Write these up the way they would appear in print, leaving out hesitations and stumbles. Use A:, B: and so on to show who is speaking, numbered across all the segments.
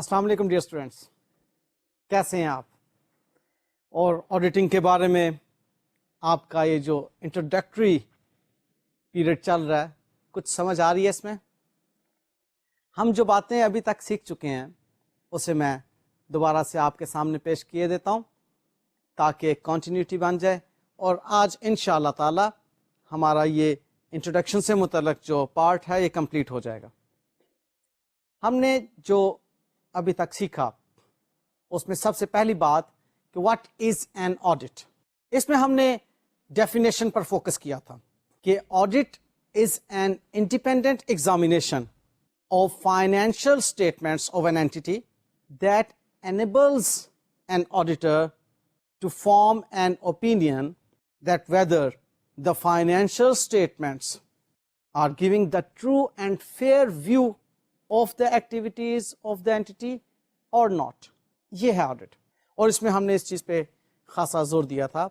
A: السلام علیکم dear students, کیسے ہیں آپ؟ اور آڈیٹنگ کے بارے میں آپ کا یہ جو انٹروڈکٹری پیریڈ چل رہا ہے، کچھ سمجھ آ رہی ہے؟ اس میں ہم جو باتیں ابھی تک سیکھ چکے ہیں اسے میں دوبارہ سے آپ کے سامنے پیش کیے دیتا ہوں تاکہ ایک کنٹینیوٹی بن جائے، اور آج انشاءاللہ تعالی ہمارا یہ انٹروڈکشن سے متعلق جو پارٹ ہے یہ کمپلیٹ ہو جائے گا۔ ہم نے جو ابھی تک سیکھا اس میں سب سے پہلی بات کہ واٹ از این آڈٹ۔ اس میں ہم نے ڈیفینیشن پر فوکس کیا تھا کہ audit is an independent examination of financial statements of an entity that enables an auditor to form an opinion that whether the financial statements are giving the true and fair view of the activities of the entity or not۔ یہ ہے audit, اور اس میں ہم نے اس چیز پہ خاصا زور دیا تھا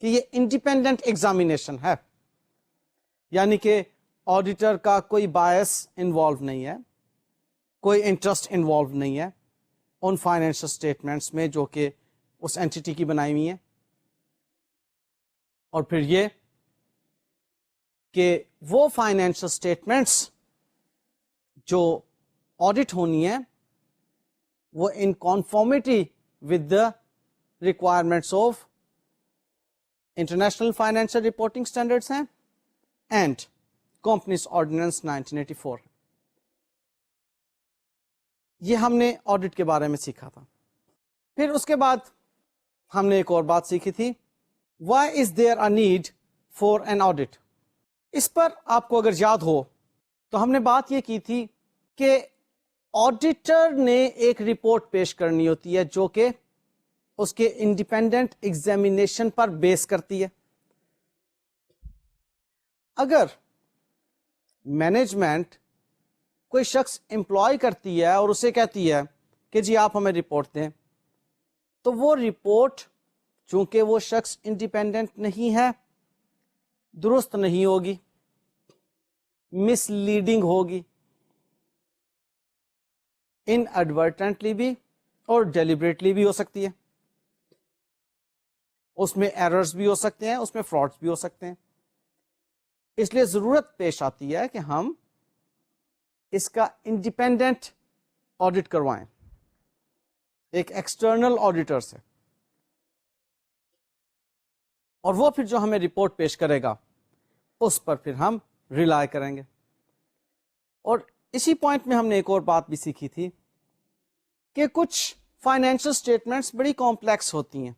A: کہ یہ انڈیپینڈنٹ ایگزامینیشن ہے، یعنی کہ آڈیٹر کا کوئی بائس انوالو نہیں ہے، کوئی انٹرسٹ انوالو نہیں ہے ان فائنینشیل اسٹیٹمنٹس میں جو کہ اس اینٹی کی بنائی ہوئی ہیں۔ اور پھر یہ کہ وہ فائنینشیل اسٹیٹمنٹس جو آڈٹ ہونی ہے وہ in conformity with the requirements of international financial reporting standards ہیں اینڈ کمپنیز آرڈیننس 1984۔ یہ ہم نے آڈٹ کے بارے میں سیکھا تھا۔ پھر اس کے بعد ہم نے ایک اور بات سیکھی تھی، Why is there a need for an audit؟ اس پر آپ کو اگر یاد ہو تو ہم نے بات یہ کی تھی کہ آڈیٹر نے ایک رپورٹ پیش کرنی ہوتی ہے جو کہ اس کے انڈیپینڈنٹ ایگزامینیشن پر بیس کرتی ہے۔ اگر مینجمنٹ کوئی شخص امپلائی کرتی ہے اور اسے کہتی ہے کہ جی آپ ہمیں رپورٹ دیں، تو وہ رپورٹ چونکہ وہ شخص انڈیپینڈنٹ نہیں ہے درست نہیں ہوگی، مس لیڈنگ ہوگی، ان ایڈورٹنٹلی بھی اور ڈیلیبریٹلی بھی ہو سکتی ہے، اس میں ایررز بھی ہو سکتے ہیں، اس میں فراڈز بھی ہو سکتے ہیں۔ اس لیے ضرورت پیش آتی ہے کہ ہم اس کا انڈیپینڈنٹ آڈٹ کروائیں ایک ایکسٹرنل آڈیٹر سے، اور وہ پھر جو ہمیں رپورٹ پیش کرے گا اس پر پھر ہم ریلائی کریں گے۔ اور اسی پوائنٹ میں ہم نے ایک اور بات بھی سیکھی تھی کہ کچھ فائنینشیل اسٹیٹمنٹس بڑی کمپلیکس ہوتی ہیں،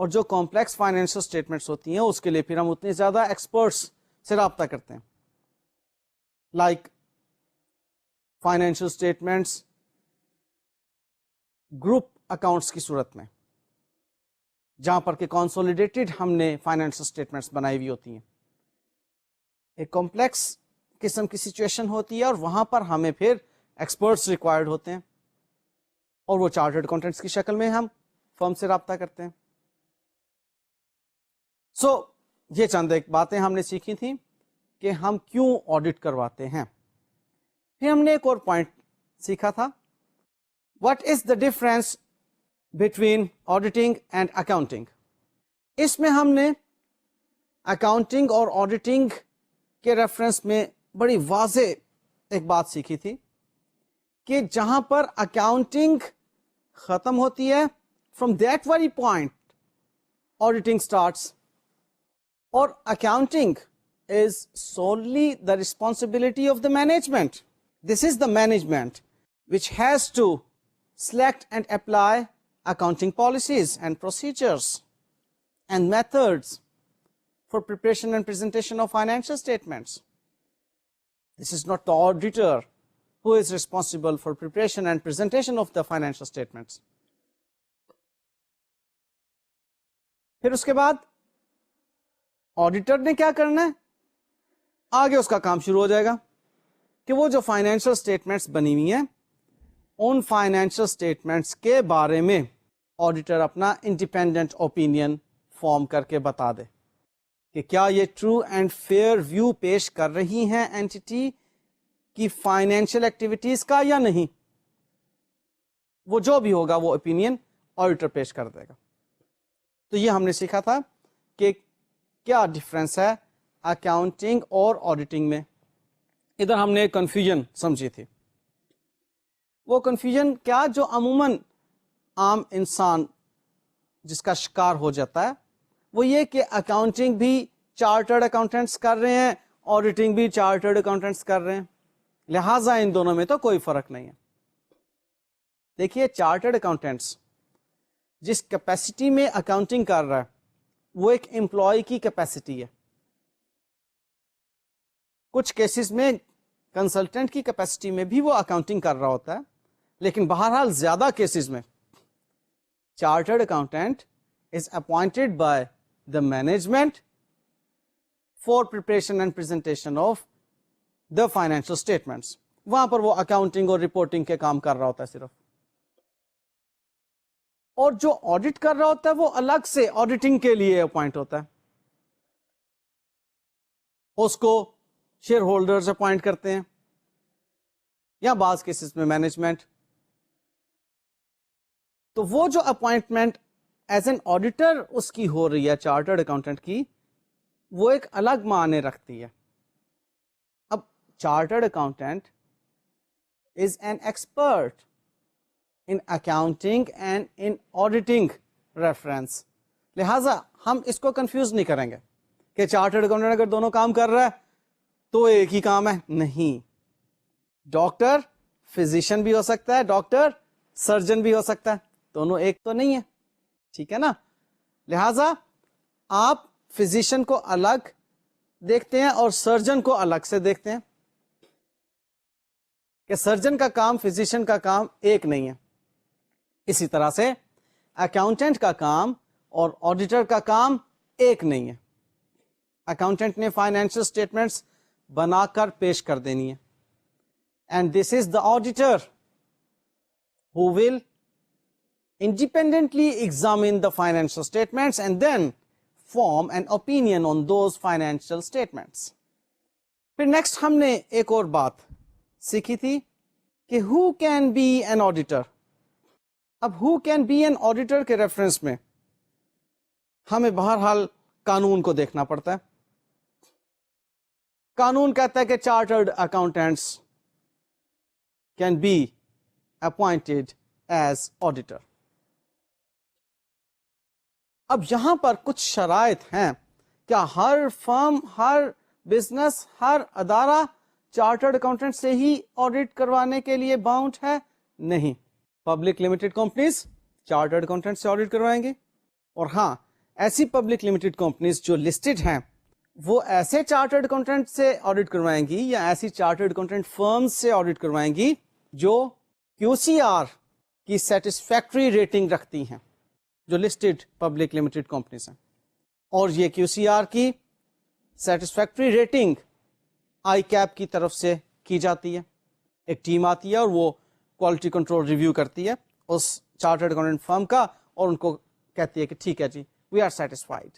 A: اور جو کمپلیکس فائنینشیل اسٹیٹمنٹس ہوتی ہیں اس کے لیے پھر ہم اتنے زیادہ ایکسپرٹس سے رابطہ کرتے ہیں، like financial statements group accounts کی صورت میں، جہاں پر کہ کنسولیڈیٹڈ ہم نے فائنینشیل اسٹیٹمنٹس بنائی ہوئی ہوتی ہیں۔ ایک کمپلیکس قسم کی سچویشن ہوتی ہے اور وہاں پر ہمیں پھر ایکسپرٹس ریکوائرڈ ہوتے ہیں، اور وہ چارٹرڈ اکاؤنٹنٹس کی شکل میں ہم فرم سے رابطہ کرتے ہیں۔ یہ چند ایک باتیں ہم نے سیکھی تھیں کہ ہم کیوں آڈٹ کرواتے ہیں۔ پھر ہم نے ایک اور پوائنٹ سیکھا تھا، what is the difference between auditing and accounting. اس میں ہم نے اکاؤنٹنگ اور آڈیٹنگ کے ریفرنس میں بڑی واضح ایک بات سیکھی تھی کہ جہاں پر اکاؤنٹنگ ختم ہوتی ہے from that very point auditing starts، اور accounting is solely the responsibility of the management۔ This is the management which has to select and apply accounting policies and procedures and methods for preparation and presentation of financial statements. This is not the auditor who is responsible for preparation and presentation of the financial statements۔ پھر اس کے بعد auditor نے کیا کرنا ہے، آگے اس کا کام شروع ہو جائے گا کہ وہ جو فائنینشیل اسٹیٹمنٹس بنی ہوئی ہیں ان فائنینشیل اسٹیٹمنٹس کے بارے میں آڈیٹر اپنا انڈیپینڈنٹ اوپینین فارم کر کے بتا دے کہ کیا یہ ٹرو اینڈ فیئر ویو پیش کر رہی ہیں اینٹی کی فائنینشیل ایکٹیویٹیز کا یا نہیں۔ وہ جو بھی ہوگا وہ اوپینین آڈیٹر پیش کر دے گا. تو یہ ہم نے سیکھا تھا کہ کیا ڈفرینس ہے اکاؤنٹنگ اور آڈیٹنگ میں. ادھر ہم نے کنفیوژن سمجھی تھی. وہ کنفیوژن کیا جو عموماً عام انسان جس کا شکار ہو جاتا ہے وہ یہ کہ اکاؤنٹنگ بھی چارٹرڈ اکاؤنٹنٹس کر رہے ہیں, آڈیٹنگ بھی چارٹرڈ اکاؤنٹنٹس کر رہے ہیں, لہٰذا ان دونوں میں تو کوئی فرق نہیں ہے. دیکھیے چارٹرڈ اکاؤنٹنٹس جس کیپیسٹی میں اکاؤنٹنگ کر رہا ہے وہ ایک امپلائی کی کیپیسٹی ہے. کچھ کیسز میں کنسلٹنٹ کی کیپیسٹی میں بھی وہ اکاؤنٹنگ کر رہا ہوتا ہے, لیکن بہرحال زیادہ کیسز میں chartered accountant is appointed by the management for preparation and presentation of the financial statements. وہاں پر وہ اکاؤنٹنگ اور رپورٹنگ کے کام کر رہا ہوتا ہے صرف. اور جو آڈٹ کر رہا ہوتا ہے وہ الگ سے آڈیٹنگ کے لیے اپوائنٹ ہوتا ہے. اس کو شیئر ہولڈرز اپوائنٹ کرتے ہیں یا بعض کیسز میں مینجمنٹ. تو وہ جو اپوائنٹمنٹ ایز این آڈیٹر اس کی ہو رہی ہے چارٹرڈ اکاؤنٹنٹ کی, وہ ایک الگ معنی رکھتی ہے. اب chartered accountant is an expert in accounting and in auditing reference. لہذا ہم اس کو کنفیوز نہیں کریں گے کہ چارٹرڈ اکاؤنٹنٹ اگر دونوں کام کر رہا ہے تو ایک ہی کام ہے. نہیں, ڈاکٹر فزیشین بھی ہو سکتا ہے, ڈاکٹر سرجن بھی ہو سکتا ہے, دونوں ایک تو نہیں ہے. ٹھیک ہے نا. لہذا آپ فزیشین کو الگ دیکھتے ہیں اور سرجن کو الگ سے دیکھتے ہیں کہ سرجن کا کام فزیشین کا کام ایک نہیں ہے. اسی طرح سے اکاؤنٹنٹ کا کام اور آڈیٹر کا کام ایک نہیں ہے. اکاؤنٹنٹ نے فائنینشیل اسٹیٹمنٹس بنا کر پیش کر دینی ہے, and this is the auditor who will independently examine the financial statements and then form an opinion on those financial statements. پھر نیکسٹ ہم نے ایک اور بات سیکھی تھی کہ who can be an auditor. اب who can be an auditor کے ریفرنس میں ہمیں بہرحال قانون کو دیکھنا پڑتا ہے. قانون کہتا ہے کہ chartered accountants can be appointed as auditor. اب یہاں پر کچھ شرائط ہیں. کیا ہر فرم, ہر بزنس, ہر ادارہ چارٹرڈ اکاؤنٹنٹ سے ہی آڈٹ کروانے کے لیے باؤنڈ ہے؟ نہیں. Public limited companies chartered accountant سے آڈٹ کروائیں گے, اور ہاں ایسی پبلک لمیٹڈ کمپنیز جو لسٹڈ ہیں وہ ایسے چارٹرڈ اکاؤنٹنٹ سے آڈٹ کروائیں گی یا ایسی چارٹرڈ اکاؤنٹنٹ فرمز سے آڈٹ کروائیں گی جو QCR کی سیٹسفیکٹری ریٹنگ رکھتی ہیں, جو لسٹڈ پبلک لمیٹڈ کمپنیز ہیں. اور یہ QCR کی سیٹسفیکٹری ریٹنگ ICAP کی طرف سے کی جاتی ہے. ایک ٹیم آتی ہے اور وہ کوالٹی کنٹرول ریویو کرتی ہے اس چارٹرڈ اکاؤنٹنٹ فرم کا, اور ان کو کہتی ہے کہ ٹھیک ہے جی وی آر سیٹسفائڈ.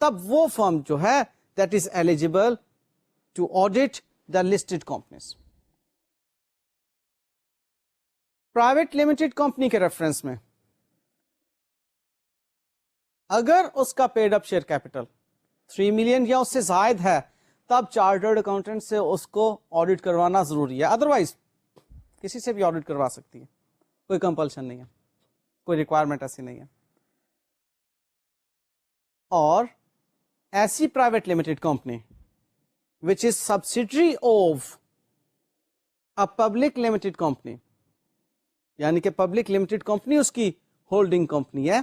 A: تب وہ فرم جو ہے that is eligible to audit the listed companies. Private limited company کے ریفرنس میں اگر اس کا paid up share capital 3 million یا اس سے زائد ہے تب چارٹرڈ اکاؤنٹنٹ سے اس کو آڈٹ کروانا ضروری ہے. ادروائز کسی سے بھی آڈٹ کروا سکتی ہے, کوئی کمپلشن نہیں ہے, کوئی ریکوائرمنٹ ایسی نہیں ہے. اور ایسی private limited company which is subsidiary of a public limited company, یعنی کہ پبلک لمیٹڈ کمپنی اس کی ہولڈنگ کمپنی ہے,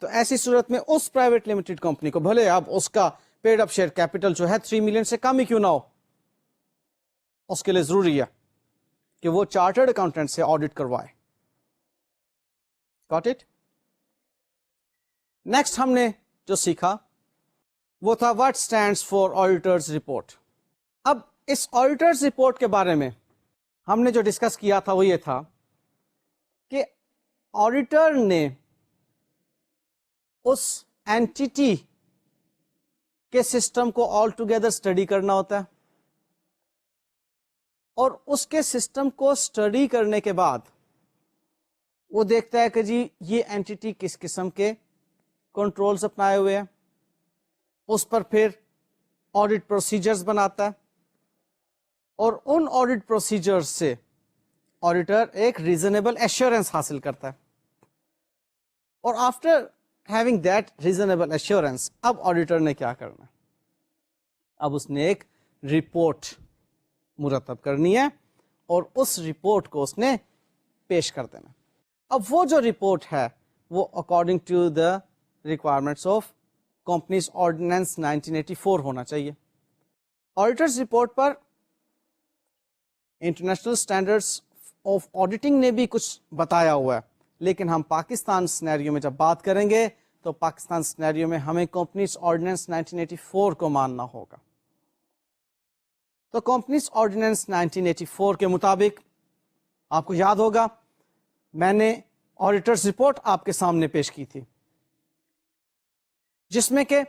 A: تو ایسی صورت میں اس پرائیویٹ لمیٹڈ کمپنی کو بھلے اب اس کا پیڈ اپ شیئر کیپٹل جو ہے 3 ملین سے کم ہی کیوں نہ ہو, اس کے لیے ضروری ہے کہ وہ چارٹرڈ اکاؤنٹنٹ سے آڈٹ کروائے. Got it. نیکسٹ ہم نے جو سیکھا وہ تھا what stands for auditors report. اب اس آڈیٹرز رپورٹ کے بارے میں ہم نے جو ڈسکس کیا تھا وہ یہ تھا کہ آڈیٹر نے اس اینٹیٹی کے سسٹم کو آل ٹوگیدر اسٹڈی کرنا ہوتا ہے, اور اس کے سسٹم کو اسٹڈی کرنے کے بعد وہ دیکھتا ہے کہ جی یہ اینٹی کس قسم کے کنٹرولز اپنائے ہوئے ہیں، اس پر پھر آڈٹ پروسیجرز بناتا ہے، اور ان آڈٹ پروسیجرز سے آڈیٹر ایک ریزنیبل ایشورنس حاصل کرتا ہے، اور after having that reasonable assurance اب آڈیٹر نے کیا کرنا ہے، اب اس نے ایک رپورٹ مرتب کرنی ہے اور اس رپورٹ کو اس نے پیش کر دینا۔ اب وہ جو رپورٹ ہے وہ according to the requirements of companies ordinance 1984 ہونا چاہیے۔ آڈیٹرز رپورٹ پر انٹرنیشنل اسٹینڈرڈس آف آڈیٹنگ نے بھی کچھ بتایا ہوا ہے، لیکن ہم پاکستان سینیریو میں جب بات کریں گے تو پاکستان سینیریو میں ہمیں کمپنیز آرڈیننس 1984 کو ماننا ہوگا۔ تو کمپنیز آرڈیننس 1984 کے مطابق آپ کو یاد ہوگا میں نے آڈیٹرز رپورٹ آپ کے سامنے پیش کی تھی، جس میں کہ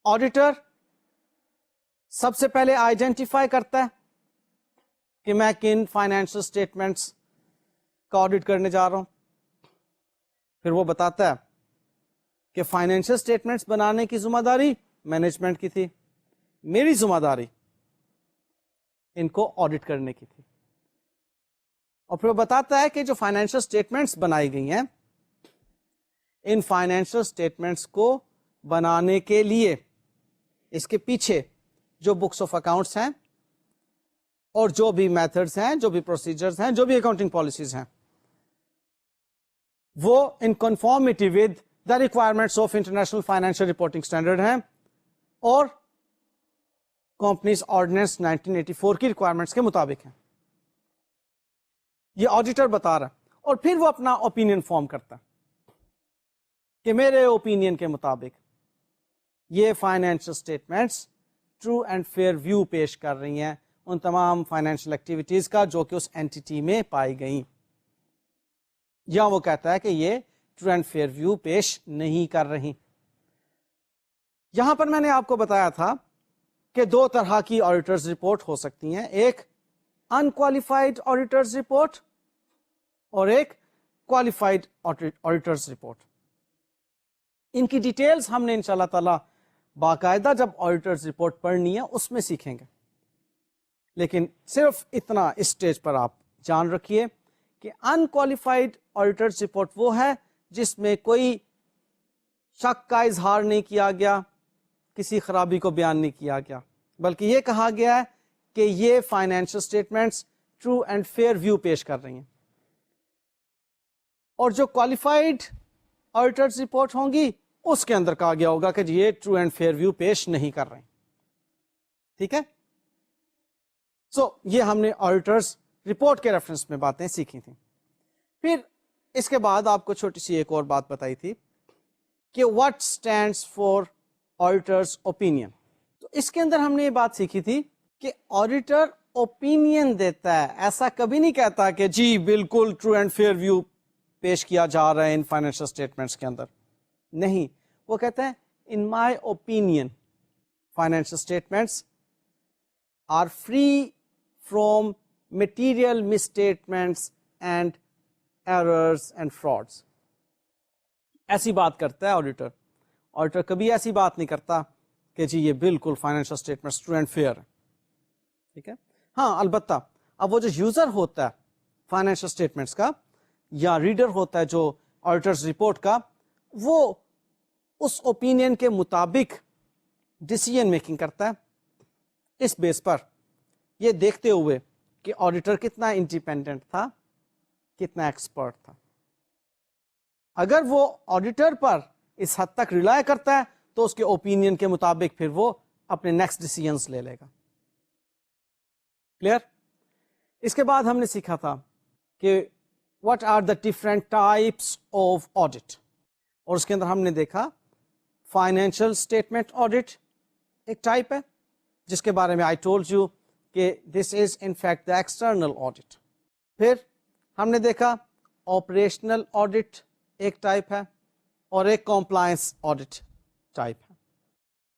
A: آڈیٹر سب سے پہلے آئیڈینٹیفائی کرتا ہے کہ میں کن فائنینشل اسٹیٹمنٹس کا آڈٹ کرنے جا رہا ہوں، پھر وہ بتاتا ہے کہ فائنینشل اسٹیٹمنٹس بنانے کی ذمہ داری مینجمنٹ کی تھی، میری ذمہ داری ان کو آڈٹ کرنے کی تھی، اور پھر وہ بتاتا ہے کہ جو فائنینشل اسٹیٹمنٹس بنائی گئی ہیں ان فائنینشل اسٹیٹمنٹس کو بنانے کے لیے اس کے پیچھے جو بکس آف اکاؤنٹس ہیں اور جو بھی میتھڈز ہیں، جو بھی پروسیجرز ہیں، جو بھی اکاؤنٹنگ پالیسیز ہیں، وہ in conformity with the requirements of international financial reporting standard ہیں اور کمپنیز آرڈیننس 1984 کی ریکوائرمنٹس کے مطابق ہیں۔ یہ آڈیٹر بتا رہا ہے، اور پھر وہ اپنا اوپینین فارم کرتا ہے کہ میرے اوپینین کے مطابق یہ financial statements true and fair view پیش کر رہی ہیں ان تمام فائنینشیل ایکٹیویٹیز کا جو کہ اس اینٹی میں پائی گئیں، یا وہ کہتا ہے کہ یہ ٹرو اینڈ فیئر ویو پیش نہیں کر رہی۔ یہاں پر میں نے آپ کو بتایا تھا کہ دو طرح کی آڈیٹرز رپورٹ ہو سکتی ہیں، ایک انکوالیفائڈ آڈیٹرز رپورٹ اور ایک کوالیفائڈ آڈیٹرز رپورٹ۔ ان کی ڈیٹیلز ہم نے انشاءاللہ تعالی باقاعدہ جب آڈیٹرز رپورٹ پڑھنی ہے اس میں سیکھیں گے، لیکن صرف اتنا اس سٹیج پر آپ جان رکھیے کہ انکوالیفائڈ آڈیٹرز رپورٹ وہ ہے جس میں کوئی شک کا اظہار نہیں کیا گیا، کسی خرابی کو بیان نہیں کیا گیا، بلکہ یہ کہا گیا ہے کہ یہ financial statements true and fair view پیش کر رہی ہیں، اور جو کوالیفائڈ آڈیٹرز رپورٹ ہوں گی اس کے اندر کہا گیا ہوگا کہ یہ ٹرو اینڈ فیئر ویو پیش نہیں کر رہے ہیں۔ ٹھیک ہے، سو یہ ہم نے آڈیٹرز رپورٹ کے ریفرنس میں باتیں سیکھی تھیں۔ پھر اس کے بعد آپ کو چھوٹی سی ایک اور بات بتائی تھی کہ what stands for auditors opinion. تو اس کے اندر ہم نے یہ بات سیکھی تھی کہ آڈیٹر اوپینین دیتا ہے، ایسا کبھی نہیں کہتا کہ جی بالکل ٹرو اینڈ فیئر ویو پیش کیا جا رہا ہے ان فائنینشل اسٹیٹمنٹس کے اندر، نہیں، وہ کہتا ہے in my opinion financial statements are free from material misstatements and errors and frauds۔ ایسی بات کرتا ہے آڈیٹر۔ آڈیٹر کبھی ایسی بات نہیں کرتا کہ جی یہ بالکل financial statements true and fair ہے، ٹھیک ہے۔ ہاں البتہ اب وہ جو یوزر ہوتا ہے فائنینشل اسٹیٹمنٹس کا یا ریڈر ہوتا ہے جو آڈیٹرز رپورٹ کا، وہ اس اوپینین کے مطابق ڈیسیژن میکنگ کرتا ہے، اس بیس پر یہ دیکھتے ہوئے کہ آڈیٹر کتنا انڈیپینڈنٹ تھا، کتنا ایکسپرٹ تھا۔ اگر وہ آڈیٹر پر اس حد تک ریلائے کرتا ہے تو اس کے اوپینین کے مطابق پھر وہ اپنے نیکسٹ ڈیسیژنز لے لے گا۔ کلیئر؟ اس کے بعد ہم نے سیکھا تھا کہ what are the different types of audit, اور اس کے اندر ہم نے دیکھا فائنینشیل اسٹیٹمنٹ آڈٹ ایک ٹائپ ہے جس کے بارے میں آئی ٹولڈ یو کہ this is in fact the external audit. پھر ہم نے دیکھا آپریشنل آڈٹ ایک ٹائپ ہے اور ایک کمپلائنس آڈٹ ٹائپ ہے۔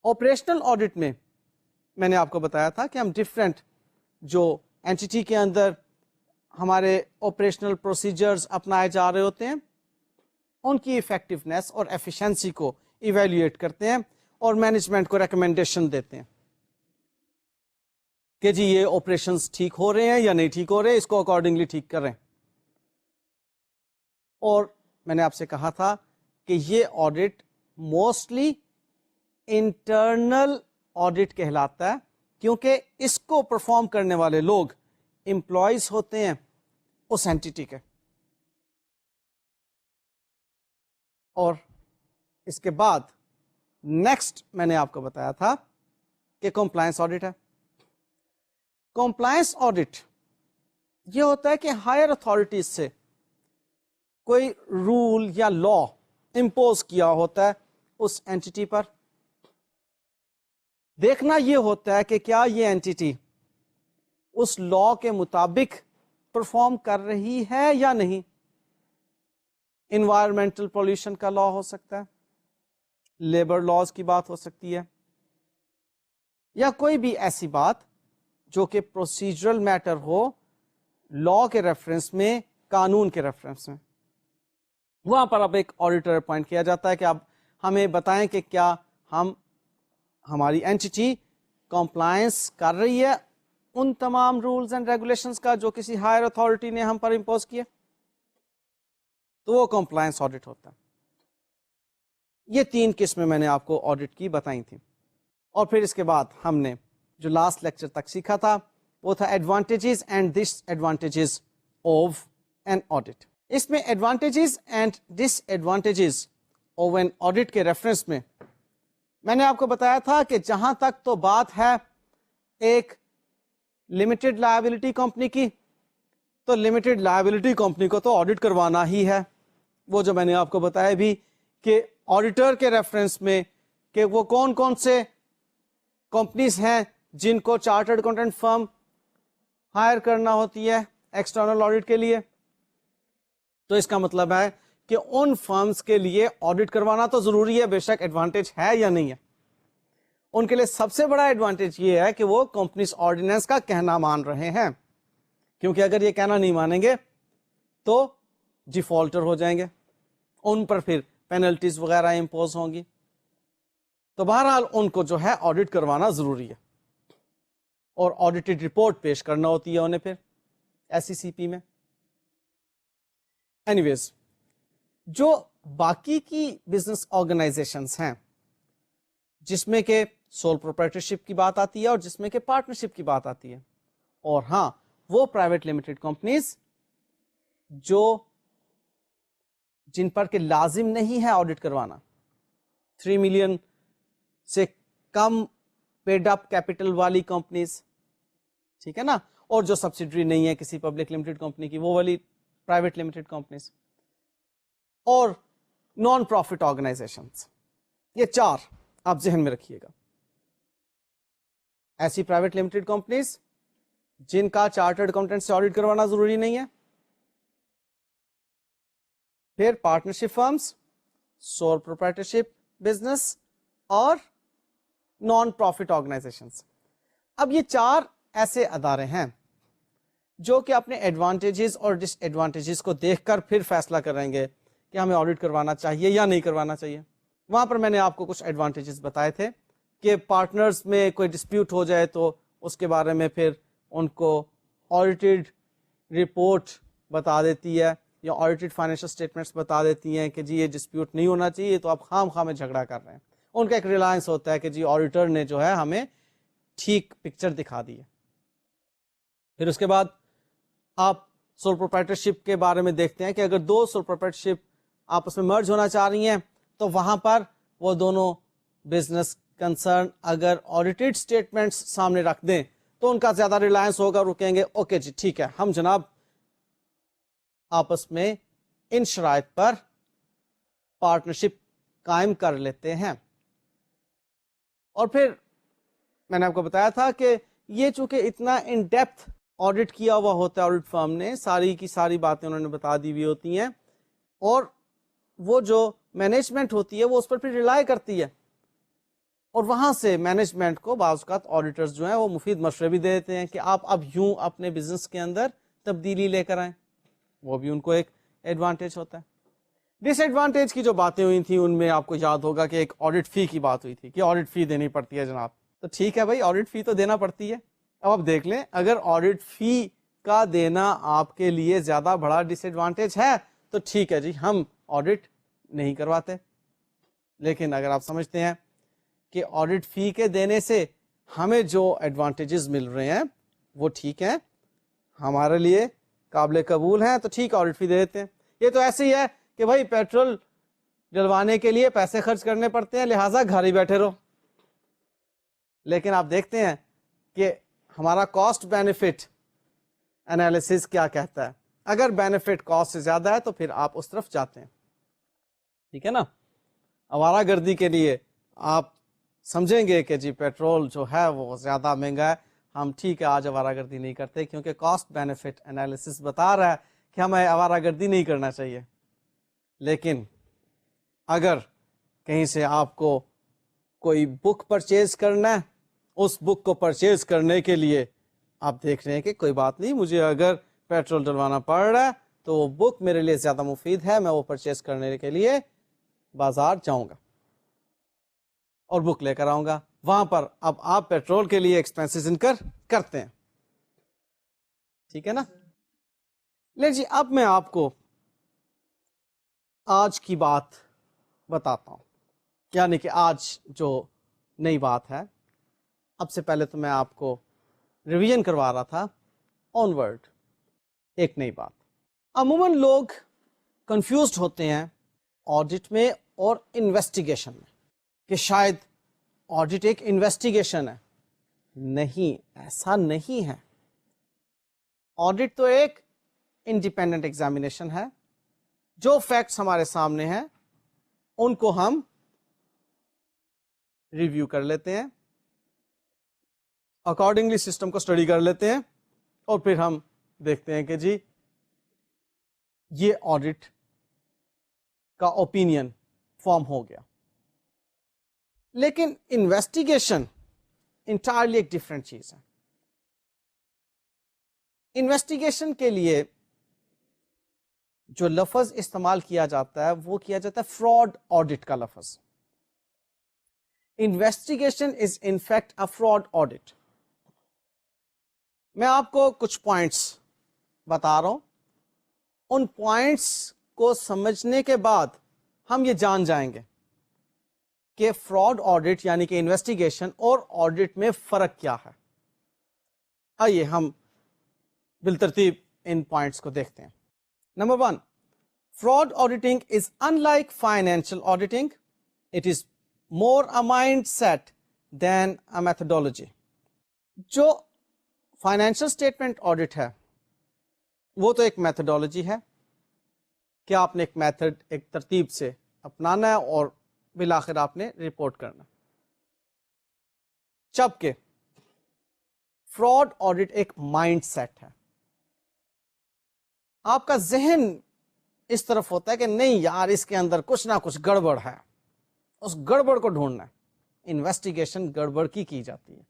A: آپریشنل آڈٹ میں نے آپ کو بتایا تھا کہ ہم ڈفرینٹ جو اینٹی کے اندر ہمارے آپریشنل پروسیجرز اپنائے جا رہے ہوتے ہیں ان کی افیکٹونیس اور ایفیشنسی کو ایویلیویٹ کرتے ہیں اور مینجمنٹ کو ریکمنڈیشن دیتے ہیں کہ جی یہ آپریشنز ٹھیک ہو رہے ہیں یا نہیں ٹھیک ہو رہے ہیں، اس کو اکارڈنگلی ٹھیک کریں. اور میں نے آپ سے کہا تھا کہ یہ آڈٹ موسٹلی انٹرنل آڈٹ کہلاتا ہے کیونکہ اس کو پرفارم کرنے والے لوگ امپلائیز ہوتے ہیں اس اینٹی کے. اور اس کے بعد نیکسٹ میں نے آپ کو بتایا تھا کہ کمپلائنس آڈٹ ہے. کمپلائنس آڈٹ یہ ہوتا ہے کہ ہائر اتھارٹیز سے کوئی رول یا لا امپوز کیا ہوتا ہے اس اینٹی پر. دیکھنا یہ ہوتا ہے کہ کیا یہ اینٹی اس لا کے مطابق پرفارم کر رہی ہے یا نہیں. انوائرمنٹل پولوشن کا لا ہو سکتا ہے، لیبر لاز کی بات ہو سکتی ہے، یا کوئی بھی ایسی بات جو کہ پروسیجرل میٹر ہو لا کے ریفرنس میں، قانون کے ریفرنس میں. وہاں پر اب ایک آڈیٹر اپوائنٹ کیا جاتا ہے کہ اب ہمیں بتائیں کہ کیا ہماری اینٹی کمپلائنس کر رہی ہے ان تمام رولز اینڈ ریگولیشنز کا جو کسی ہائر اتھارٹی نے ہم پر امپوز کیے، تو وہ کمپلائنس آڈٹ ہوتا ہے. یہ 3 قسمیں میں نے آپ کو آڈٹ کی بتائی تھیں. اور پھر اس کے بعد ہم نے جو لاسٹ لیکچر تک سیکھا تھا وہ تھا advantages and disadvantages of an audit. اس میں advantages and disadvantages of an audit کے ریفرنس میں نے آپ کو بتایا تھا کہ جہاں تک تو بات ہے ایک لمیٹڈ لائبلٹی کمپنی کی، تو لمیٹڈ لائبلٹی کمپنی کو تو آڈٹ کروانا ہی ہے. وہ جو میں نے آپ کو بتایا بھی کہ آڈیٹر کے ریفرنس میں کہ وہ کون کون سے کمپنیز ہیں جن کو چارٹرڈ اکاؤنٹنٹ فرم ہائر کرنا ہوتی ہے ایکسٹرنل آڈٹ کے لیے. تو اس کا مطلب ہے کہ ان فرمز کے لیے آڈٹ کروانا تو ضروری ہے، بے شک ایڈوانٹیج ہے یا نہیں ہے. ان کے لیے سب سے بڑا ایڈوانٹیج یہ ہے کہ وہ کمپنیز آرڈیننس کا کہنا مان رہے ہیں، کیونکہ اگر یہ کہنا نہیں مانیں گے تو ڈیفالٹر ہو جائیں گے، ان پر پھر پینلٹیز وغیرہ امپوز ہوں گی. تو بہرحال ان کو جو ہے آڈٹ کروانا ضروری ہے اور آڈیٹڈ رپورٹ پیش کرنا ہوتی ہے انہیں پھر SECP میں. اینی ویز جو باقی کی بزنس آرگنائزیشنز ہیں جس میں کہ سول پروپرائٹرشپ کی بات آتی ہے اور جس میں کہ پارٹنرشپ کی بات آتی ہے، اور ہاں وہ پرائیویٹ لمیٹڈ کمپنیز جن پر کہ لازم نہیں ہے آڈٹ کروانا، 3 ملین سے کم پیڈ اپ کیپٹل والی کمپنیز، ٹھیک ہے نا، اور جو سبسیڈری نہیں ہے کسی پبلک لمیٹڈ کمپنی کی، وہ والی پرائیویٹ لمیٹڈ کمپنیز، اور نان پروفٹ آرگنائزیشنز. یہ 4 آپ ذہن میں رکھیے گا. ایسی پرائیویٹ لمیٹڈ کمپنیز جن کا چارٹرڈ اکاؤنٹنٹ سے آڈٹ کروانا ضروری نہیں ہے، پھر partnership firms, sole proprietorship business, اور نان پروفٹ آرگنائزیشنز. اب یہ 4 ایسے ادارے ہیں جو کہ اپنے ایڈوانٹیجز اور ڈس ایڈوانٹیجز کو دیکھ کر پھر فیصلہ کریں گے کہ ہمیں آڈٹ کروانا چاہیے یا نہیں کروانا چاہیے. وہاں پر میں نے آپ کو کچھ ایڈوانٹیجز بتائے تھے کہ پارٹنرز میں کوئی ڈسپیوٹ ہو جائے تو اس کے بارے میں پھر ان کو آڈیٹڈ رپورٹ بتا دیتی ہے یا آڈیٹڈ فائنینشل اسٹیٹمنٹس بتا دیتی ہیں کہ جی یہ ڈسپیوٹ نہیں ہونا چاہیے، تو آپ خام خواہ میں جھگڑا کر رہے ہیں. ان کا ایک ریلائنس ہوتا ہے کہ جی آڈیٹر نے جو ہے ہمیں ٹھیک پکچر دکھا دی ہے. پھر اس کے بعد آپ سول پروپرائٹرشپ کے بارے میں دیکھتے ہیں کہ اگر 2 سول پروپرائٹرشپ آپس میں مرج ہونا چاہ رہی ہیں تو وہاں پر وہ دونوں بزنس کنسرن اگر آڈیٹڈ سٹیٹمنٹس سامنے رکھ دیں تو ان کا زیادہ ریلائنس ہوگا، رکیں گے اوکے جی ٹھیک ہے ہم جناب آپس میں ان شرائط پر پارٹنرشپ قائم کر لیتے ہیں. اور پھر میں نے آپ کو بتایا تھا کہ یہ چونکہ اتنا ان ڈیپتھ آڈٹ کیا ہوا ہوتا ہے آڈٹ فرم نے، ساری کی ساری باتیں انہوں نے بتا دی ہوئی ہوتی ہیں، اور وہ جو مینجمنٹ ہوتی ہے وہ اس پر پھر ریلائی کرتی ہے، اور وہاں سے مینجمنٹ کو بعض اوقات آڈیٹرز جو ہیں وہ مفید مشورے بھی دے دیتے ہیں کہ آپ اب یوں اپنے بزنس کے اندر تبدیلی لے کر آئیں, وہ بھی ان کو ایک ایڈوانٹیج ہوتا ہے. ڈس ایڈوانٹیج کی جو باتیں ہوئی تھیں ان میں آپ کو یاد ہوگا کہ ایک آڈٹ فی کی بات ہوئی تھی کہ آڈٹ فی دینی پڑتی ہے جناب. تو ٹھیک ہے بھائی, آڈٹ فی تو دینا پڑتی ہے. اب آپ دیکھ لیں, اگر آڈٹ فی کا دینا آپ کے لیے زیادہ بڑا ڈس ایڈوانٹیج ہے تو ٹھیک ہے جی, ہم آڈٹ نہیں کرواتے. لیکن اگر آپ سمجھتے ہیں کہ آڈٹ فی کے دینے سے ہمیں جو ایڈوانٹیجز مل رہے ہیں وہ ٹھیک ہیں, ہمارے لیے قابل قبول ہیں, تو ٹھیک آڈٹ فی دے دیتے ہیں. یہ تو ایسے ہی ہے کہ بھائی پیٹرول ڈلوانے کے لیے پیسے خرچ کرنے پڑتے ہیں, لہٰذا گھر ہی بیٹھے رہو. لیکن آپ دیکھتے ہیں کہ ہمارا کاسٹ بینیفٹ انالیسس کیا کہتا ہے. اگر بینیفٹ کاسٹ سے زیادہ ہے تو پھر آپ اس طرف جاتے ہیں, ٹھیک ہے نا. آوارہ گردی کے لیے آپ سمجھیں گے کہ جی پیٹرول جو ہے وہ زیادہ مہنگا ہے, ہم ٹھیک ہے آج آوارہ گردی نہیں کرتے, کیونکہ کاسٹ بینیفٹ انالیسس بتا رہا ہے کہ ہمیں آوارہ گردی نہیں کرنا چاہیے. لیکن اگر کہیں سے آپ کو کوئی بک پرچیز کرنا ہے, اس بک کو پرچیز کرنے کے لیے آپ دیکھ رہے ہیں کہ کوئی بات نہیں, مجھے اگر پیٹرول ڈلوانا پڑ رہا ہے تو وہ بک میرے لیے زیادہ مفید ہے, میں وہ پرچیز کرنے کے لیے بازار جاؤں گا اور بک لے کر آؤں گا. وہاں پر اب آپ پیٹرول کے لیے ایکسپینسز انکر کرتے ہیں, ٹھیک ہے نا. لے جی, اب میں آپ کو آج کی بات بتاتا ہوں, یعنی کہ آج جو نئی بات ہے. اب سے پہلے تو میں آپ کو ریویژن کروا رہا تھا آن ورڈ ایک نئی بات. عموماً لوگ کنفیوزڈ ہوتے ہیں آڈٹ میں اور انویسٹیگیشن میں کہ شاید آڈٹ ایک انویسٹیگیشن ہے. نہیں, ایسا نہیں ہے. آڈٹ تو ایک انڈیپینڈنٹ ایگزامینیشن ہے. جو فیکٹس ہمارے سامنے ہیں ان کو ہم ریویو کر لیتے ہیں, اکارڈنگلی سسٹم کو اسٹڈی کر لیتے ہیں, اور پھر ہم دیکھتے ہیں کہ جی یہ آڈٹ کا اوپینین فارم ہو گیا. لیکن انویسٹیگیشن انٹائرلی ایک ڈفرینٹ چیز ہے. انویسٹیگیشن کے لیے جو لفظ استعمال کیا جاتا ہے وہ کیا جاتا ہے فراڈ آڈٹ کا لفظ. Investigation is in fact a fraud audit. میں آپ کو کچھ پوائنٹس بتا رہا ہوں, ان پوائنٹس کو سمجھنے کے بعد ہم یہ جان جائیں گے کہ فراڈ آڈٹ یعنی کہ انویسٹیگیشن اور آڈٹ میں فرق کیا ہے. آئیے ہم بالترتیب ان پوائنٹس کو دیکھتے ہیں. Number 1, fraud auditing is unlike financial auditing. It is more a mindset than a methodology. جو فائنینشیل اسٹیٹمنٹ آڈٹ ہے وہ تو ایک میتھڈالوجی ہے کہ آپ نے ایک میتھڈ ایک ترتیب سے اپنانا ہے اور بالآخر آپ نے رپورٹ کرنا. جبکہ فراڈ آڈٹ ایک مائنڈ سیٹ ہے. آپ کا ذہن اس طرف ہوتا ہے کہ نہیں یار اس کے اندر کچھ نہ کچھ گڑبڑ ہے, اس گڑبڑ کو ڈھونڈنا ہے. انویسٹیگیشن گڑبڑ کی جاتی ہے.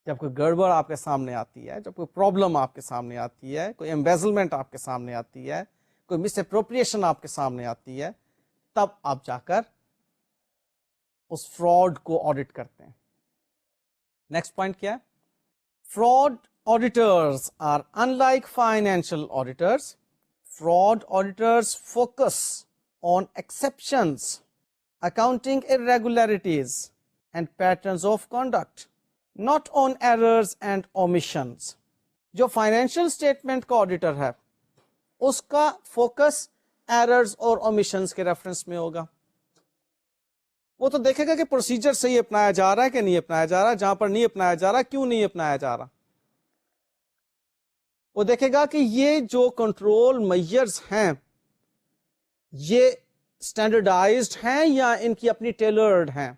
A: جب کوئی گڑبڑ آپ کے سامنے آتی ہے, جب کوئی پرابلم آپ کے سامنے آتی ہے, کوئی ایمبیزلمنٹ آپ کے سامنے آتی ہے, کوئی مس اپروپریشن آپ کے سامنے آتی ہے, تب آپ جا کر اس فراڈ کو آڈٹ کرتے ہیں. نیکسٹ پوائنٹ کیا ہے؟ Fraud auditors are unlike financial auditors. Fraud auditors focus on exceptions, accounting irregularities, and patterns of conduct, not on errors and omissions. جو فائنینشیل اسٹیٹمنٹ کا آڈیٹر ہے اس کا فوکس ایررز اور اومیشنز کے ریفرنس میں ہوگا. وہ تو دیکھے گا کہ پروسیجر صحیح اپنایا جا رہا ہے کہ نہیں اپنایا جا رہا, جہاں پر نہیں اپنایا جا رہا کیوں نہیں اپنایا جا رہا. وہ دیکھے گا کہ یہ جو کنٹرول میجرز ہیں یہ اسٹینڈرڈائزڈ ہیں یا ان کی اپنی ٹیلرڈ ہیں,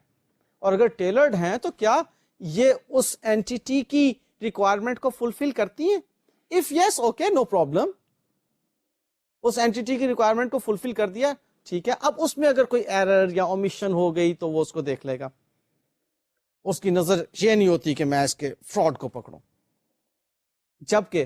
A: اور اگر ٹیلرڈ ہیں تو کیا یہ اس اینٹیٹی کی ریکوائرمنٹ کو فلفل کرتی ہیں. If yes okay no problem, اس اینٹیٹی کی ریکوائرمنٹ کو فلفل کر دیا ٹھیک ہے. اب اس میں اگر کوئی ایرر یا اومیشن ہو گئی تو وہ اس کو دیکھ لے گا. اس کی نظر یہ نہیں ہوتی کہ میں اس کے فراڈ کو پکڑوں. جبکہ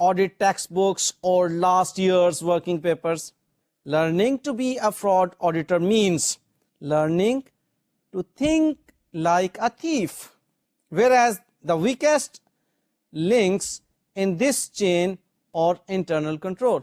A: audit textbooks or last year's working papers. Learning to be a fraud auditor means learning to think like a thief, whereas the weakest links in this chain are internal control.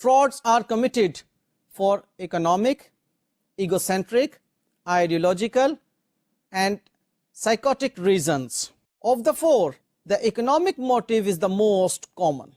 A: Frauds are committed for economic, egocentric, ideological, and psychotic reasons. Of the four, the economic motive is the most common.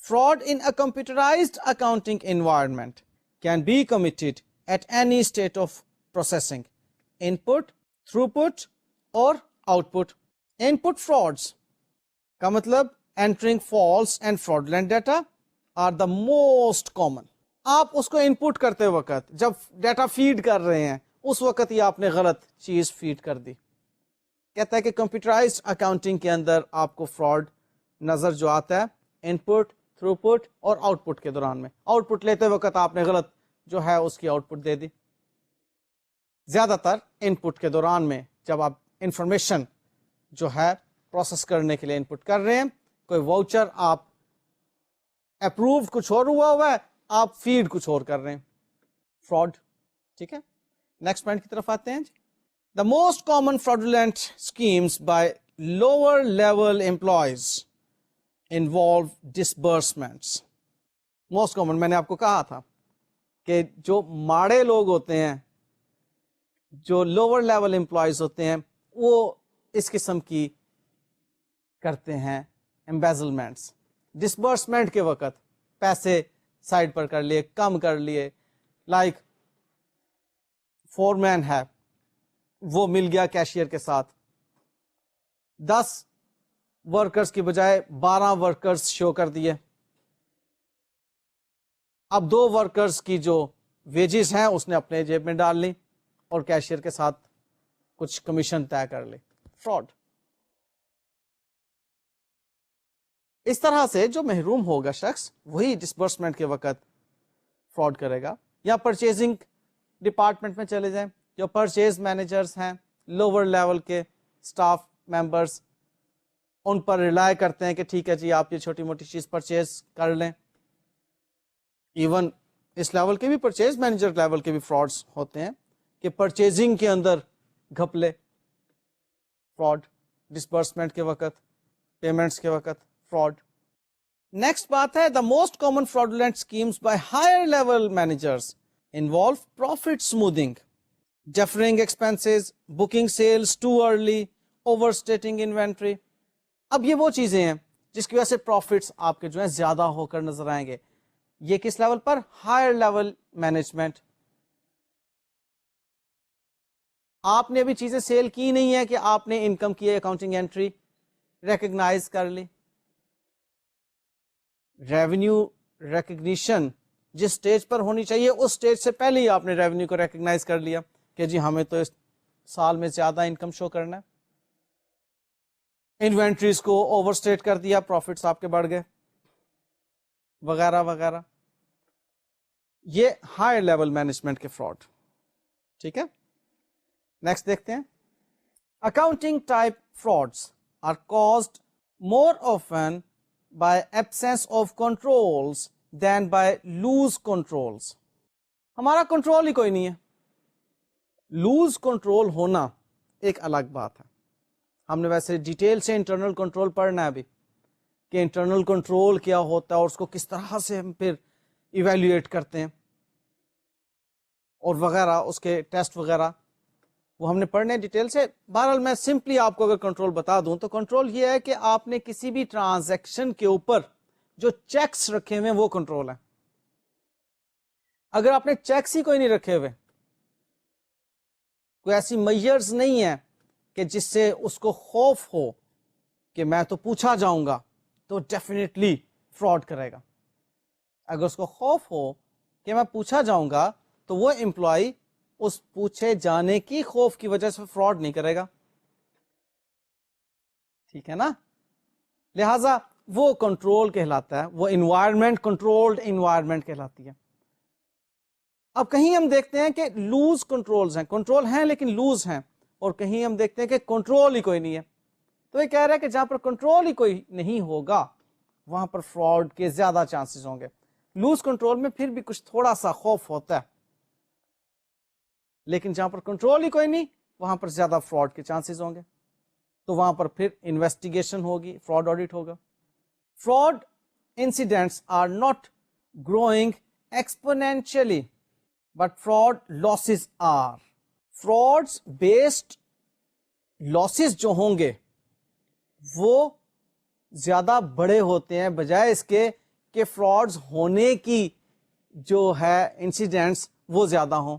A: Fraud in a computerized accounting environment can be committed at any state of processing, input, throughput اور output. Input frauds کا مطلب entering false and fraudulent data are the most common. آپ اس کو input کرتے وقت جب data feed کر رہے ہیں اس وقت ہی آپ نے غلط چیز فیڈ کر دی. کہتا ہے کہ کمپیوٹرائزڈ اکاؤنٹنگ کے اندر آپ کو فراڈ نظر جو آتا ہے ان پٹ، تھرو پٹ اور آؤٹ پٹ کے دوران میں. آؤٹ پٹ لیتے وقت آپ نے غلط جو ہے اس کی آؤٹ پٹ دے دی. زیادہ تر ان پٹ کے دوران میں جب آپ انفارمیشن جو ہے پروسیس کرنے کے لیے ان پٹ کر رہے ہیں، کوئی واؤچر آپ اپروو کچھ اور ہوا ہے، آپ فیڈ کچھ اور کر رہے ہیں، فراڈ. ٹھیک ہے، نیکسٹ پوائنٹ کی طرف آتے ہیں. The most common fraudulent schemes by lower level employees involve disbursements. Most common میں نے آپ کو کہا تھا کہ جو ماڑے لوگ ہوتے ہیں، جو lower level employees ہوتے ہیں، وہ اس قسم کی کرتے ہیں embezzlements. Disbursement کے وقت پیسے سائڈ پر کر لیے، کم کر لیے. لائک فور مین ہے، وہ مل گیا کیشیئر کے ساتھ، 10 ورکرز کی بجائے 12 ورکرز شو کر دیے. اب 2 ورکرز کی جو ویجز ہیں اس نے اپنے جیب میں ڈال لی اور کیشیئر کے ساتھ کچھ کمیشن طے کر لی. فراڈ. اس طرح سے جو محروم ہوگا شخص وہی ڈسبرسمنٹ کے وقت فراڈ کرے گا. یا پرچیزنگ ڈپارٹمنٹ میں چلے جائیں، جو پرچیز مینیجرز ہیں، لوور لیول کے سٹاف ممبرز، ان پر ریلائی کرتے ہیں کہ ٹھیک ہے جی آپ یہ چھوٹی موٹی چیز پرچیز کر لیں. ایون اس لیول کے بھی پرچیز مینیجر لیول کے بھی فراڈز ہوتے ہیں کہ پرچیزنگ کے اندر گھپلے، فراڈ. ڈسبرسمنٹ کے وقت، پیمنٹس کے وقت فراڈ. نیکسٹ بات ہے، the most common fraudulent schemes by higher level managers involve profit smoothing, deferring expenses, booking sales too early, overstating inventory. اب یہ وہ چیزیں ہیں جس کی وجہ سے پروفٹس آپ کے جو ہیں زیادہ ہو کر نظر آئیں گے. یہ کس لیول پر؟ Higher level management. آپ نے ابھی چیزیں سیل کی نہیں ہے کہ آپ نے انکم کی اکاؤنٹنگ انٹری ریکگنائز کر لی. ریونیو ریکگنیشن جس سٹیج پر ہونی چاہیے اس سٹیج سے پہلے ہی آپ نے ریونیو کو ریکگنائز کر لیا کہ جی ہمیں تو اس سال میں زیادہ انکم شو کرنا ہے. انوینٹریز کو اوور اسٹیٹ کر دیا، پروفٹس آپ کے بڑھ گئے، وغیرہ وغیرہ. یہ ہائی لیول مینجمنٹ کے فراڈ. ٹھیک ہے، نیکسٹ دیکھتے ہیں. Accounting type frauds are caused more often by absence of controls than by loose controls. ہمارا کنٹرول ہی کوئی نہیں ہے. لوز کنٹرول ہونا ایک الگ بات ہے. ہم نے ویسے ڈیٹیل سے انٹرنل کنٹرول پڑھنا ہے ابھی کہ انٹرنل کنٹرول کیا ہوتا ہے اور اس کو کس طرح سے ہم پھر ایویلویٹ کرتے ہیں اور وغیرہ، اس کے ٹیسٹ وغیرہ وہ ہم نے پڑھنے ڈیٹیل سے. بہرحال میں سمپلی آپ کو اگر کنٹرول بتا دوں تو کنٹرول یہ ہے کہ آپ نے کسی بھی ٹرانزیکشن کے اوپر جو چیکس رکھے ہوئے وہ کنٹرول ہے. اگر آپ نے چیکس ہی کوئی نہیں رکھے ہوئے، کوئی ایسی میئرز نہیں ہے کہ جس سے اس کو خوف ہو کہ میں تو پوچھا جاؤں گا، تو ڈیفینیٹلی فراڈ کرے گا. اگر اس کو خوف ہو کہ میں پوچھا جاؤں گا تو وہ امپلائی اس پوچھے جانے کی خوف کی وجہ سے فراڈ نہیں کرے گا. ٹھیک ہے نا؟ لہذا وہ کنٹرول کہلاتا ہے، وہ انوائرمنٹ کنٹرولڈ انوائرمنٹ کہلاتی ہے. اب کہیں ہم دیکھتے ہیں کہ لوز کنٹرولز ہیں، کنٹرول ہیں لیکن لوز ہیں، اور کہیں ہم دیکھتے ہیں کہ کنٹرول ہی کوئی نہیں ہے. تو یہ کہہ رہا ہے کہ جہاں پر کنٹرول ہی کوئی نہیں ہوگا وہاں پر فراڈ کے زیادہ چانسز ہوں گے. لوز کنٹرول میں پھر بھی کچھ تھوڑا سا خوف ہوتا ہے، لیکن جہاں پر کنٹرول ہی کوئی نہیں وہاں پر زیادہ فراڈ کے چانسز ہوں گے. تو وہاں پر پھر انویسٹیگیشن ہوگی، فراڈ آڈٹ ہوگا. Fraud incidents are not growing exponentially but fraud losses are. Frauds based losses جو ہوں گے وہ زیادہ بڑے ہوتے ہیں بجائے اس کے کہ فراڈز ہونے کی جو ہے انسیڈنٹس وہ زیادہ ہوں.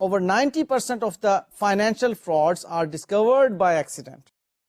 A: Over 90% of the financial frauds are discovered by accident.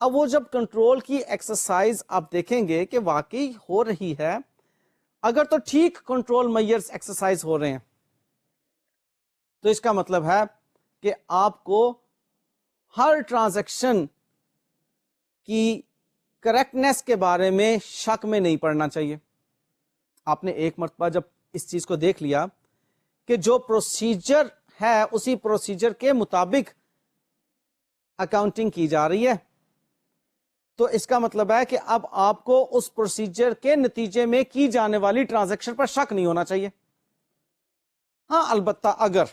A: اب وہ جب کنٹرول کی ایکسرسائز آپ دیکھیں گے کہ واقعی ہو رہی ہے، اگر تو ٹھیک کنٹرول میئرز ایکسرسائز ہو رہے ہیں تو اس کا مطلب ہے کہ آپ کو ہر ٹرانزیکشن کی کریکٹنیس کے بارے میں شک میں نہیں پڑنا چاہیے. آپ نے ایک مرتبہ جب اس چیز کو دیکھ لیا کہ جو پروسیجر ہے اسی پروسیجر کے مطابق اکاؤنٹنگ کی جا رہی ہے، تو اس کا مطلب ہے کہ اب آپ کو اس پروسیجر کے نتیجے میں کی جانے والی ٹرانزیکشن پر شک نہیں ہونا چاہیے. ہاں البتہ اگر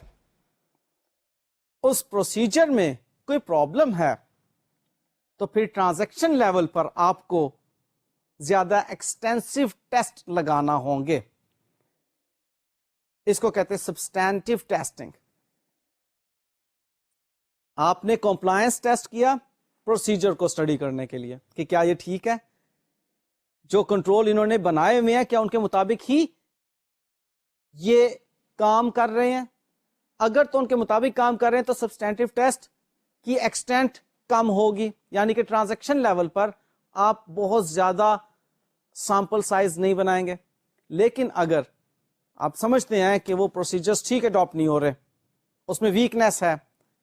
A: اس پروسیجر میں کوئی پرابلم ہے تو پھر ٹرانزیکشن لیول پر آپ کو زیادہ ایکسٹینسو ٹیسٹ لگانا ہوں گے. اس کو کہتے ہیں سبسٹینٹیو ٹیسٹنگ. آپ نے کمپلائنس ٹیسٹ کیا پروسیجر کو اسٹڈی کرنے کے لیے کہ کیا یہ ٹھیک ہے، جو کنٹرول انہوں نے بنائے ہوئے ہیں کیا ان کے مطابق ہی یہ کام کر رہے ہیں. اگر تو ان کے مطابق کام کر رہے ہیں تو سبسٹینٹیو ٹیسٹ کی ایکسٹینٹ کم ہوگی، یعنی کہ ٹرانزیکشن لیول پر آپ بہت زیادہ سیمپل سائز نہیں بنائیں گے. لیکن اگر آپ سمجھتے ہیں کہ وہ پروسیجرز ٹھیک اڈاپٹ نہیں ہو رہے، اس میں ویکنیس ہے،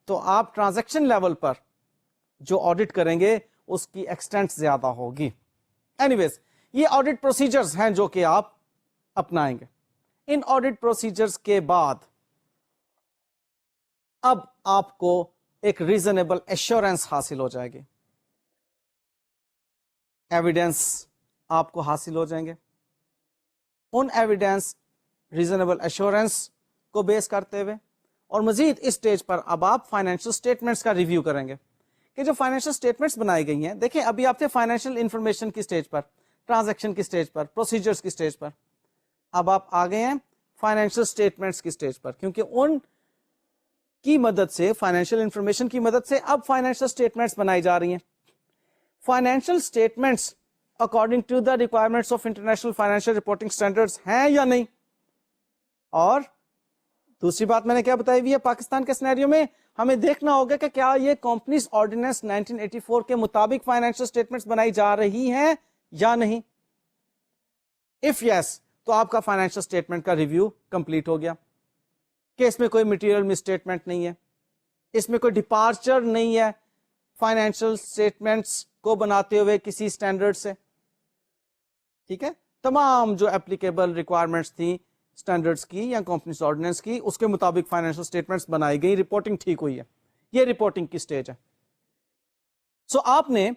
A: تو آپ ٹرانزیکشن لیول پر جو آڈٹ کریں گے اس کی ایکسٹینٹ زیادہ ہوگی. اینی ویز یہ آڈٹ پروسیجرز ہیں جو کہ آپ اپنائیں گے. ان آڈٹ پروسیجرز کے بعد اب آپ کو ایک ریزنیبل ایشورنس حاصل ہو جائے گی، ایویڈنس آپ کو حاصل ہو جائیں گے. ان ایویڈنس ریزنیبل ایشورنس کو بیس کرتے ہوئے اور مزید اس سٹیج پر اب آپ فائنینشیل سٹیٹمنٹس کا ریویو کریں گے کہ جو فائنینشیل سٹیٹمنٹس بنائی گئی ہیں. دیکھیں ابھی آپ تھے فائنینشیل انفارمیشن کی سٹیج پر، ٹرانزیکشن کی سٹیج پر، پروسیجرز کی سٹیج پر. اب آپ آ گئے ہیں فائنینشیل سٹیٹمنٹس کی سٹیج پر، کیونکہ ان کی مدد سے، فائنینشیل انفارمیشن کی مدد سے اب فائنینشیل سٹیٹمنٹس بنائی جا رہی ہیں. Financial statements according to the requirements of international financial reporting standards ہیں یا نہیں. اور دوسری بات میں نے کیا بتائی ہوئی ہے، پاکستان کے سینیریو میں ہمیں دیکھنا ہوگا کہ کیا یہ کمپنیز آرڈیننس 1984 کے مطابق فائنینشیل سٹیٹمنٹس بنائی جا رہی ہیں یا نہیں. اف یس تو آپ کا فائنینشیل سٹیٹمنٹ کا ریویو کمپلیٹ ہو گیا کہ اس میں کوئی مٹیریل مس اسٹیٹمنٹ نہیں ہے، اس میں کوئی ڈپارچر نہیں ہے فائنینشیل سٹیٹمنٹس کو بناتے ہوئے کسی اسٹینڈرڈ سے. ٹھیک ہے، تمام جو اپلیکیبل ریکوائرمنٹس تھیں اسٹینڈرڈس کی یا کمپنیز آرڈیننس کی اس کے مطابق فائنینشیل سٹیٹمنٹس بنائی گئی، رپورٹنگ ٹھیک ہوئی ہے. یہ رپورٹنگ کی سٹیج ہے. سو آپ نے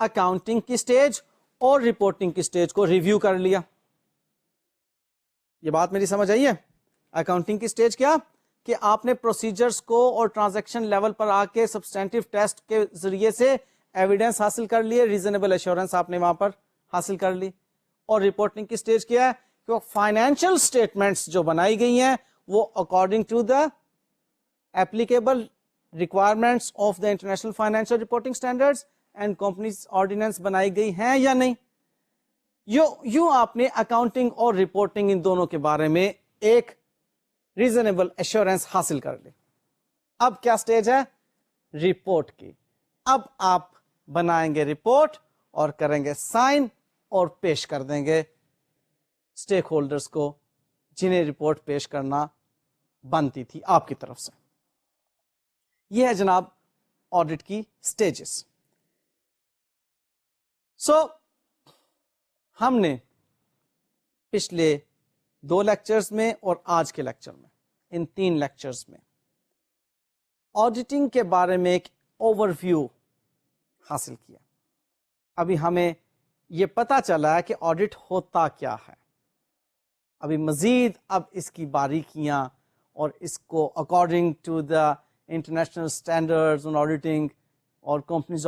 A: اکاؤنٹنگ کی سٹیج اور رپورٹنگ کی سٹیج کو ریویو کر لیا. یہ بات میری سمجھ آئی ہے؟ اکاؤنٹنگ کی سٹیج کیا کہ آپ نے پروسیجرز کو اور ٹرانزیکشن لیول پر آ کے سبسٹینٹیو ٹیسٹ کے ذریعے سے ایویڈنس حاصل کر لیے، ریزنیبل ایشورنس آپ نے وہاں پر حاصل کر لی. اور رپورٹنگ کی سٹیج کیا ہے کہ فائنینشیل سٹیٹمنٹس جو بنائی گئی ہیں وہ according to the applicable requirements of the international financial reporting standards and companies ordinance بنائی گئی ہیں یا نہیں. یوں آپ نے اکاؤنٹنگ اور رپورٹنگ ان دونوں کے بارے میں ایک ریزنیبل ایشورنس حاصل کر لی. اب کیا سٹیج ہے؟ رپورٹ کی. اب آپ بنائیں گے رپورٹ اور کریں گے سائن اور پیش کر دیں گے اسٹیک ہولڈرز کو جنہیں رپورٹ پیش کرنا بنتی تھی آپ کی طرف سے. یہ ہے جناب آڈٹ کی سٹیجز. سو ہم نے پچھلے 2 لیکچرز میں اور آج کے لیکچر میں، ان 3 لیکچرز میں آڈیٹنگ کے بارے میں ایک اوور ویو حاصل کیا. ابھی ہمیں یہ پتا چلا ہے کہ آڈٹ ہوتا کیا ہے. ابھی مزید اب اس کی باریکیاں اور اس کو according to the international standards on auditing اور کمپنیز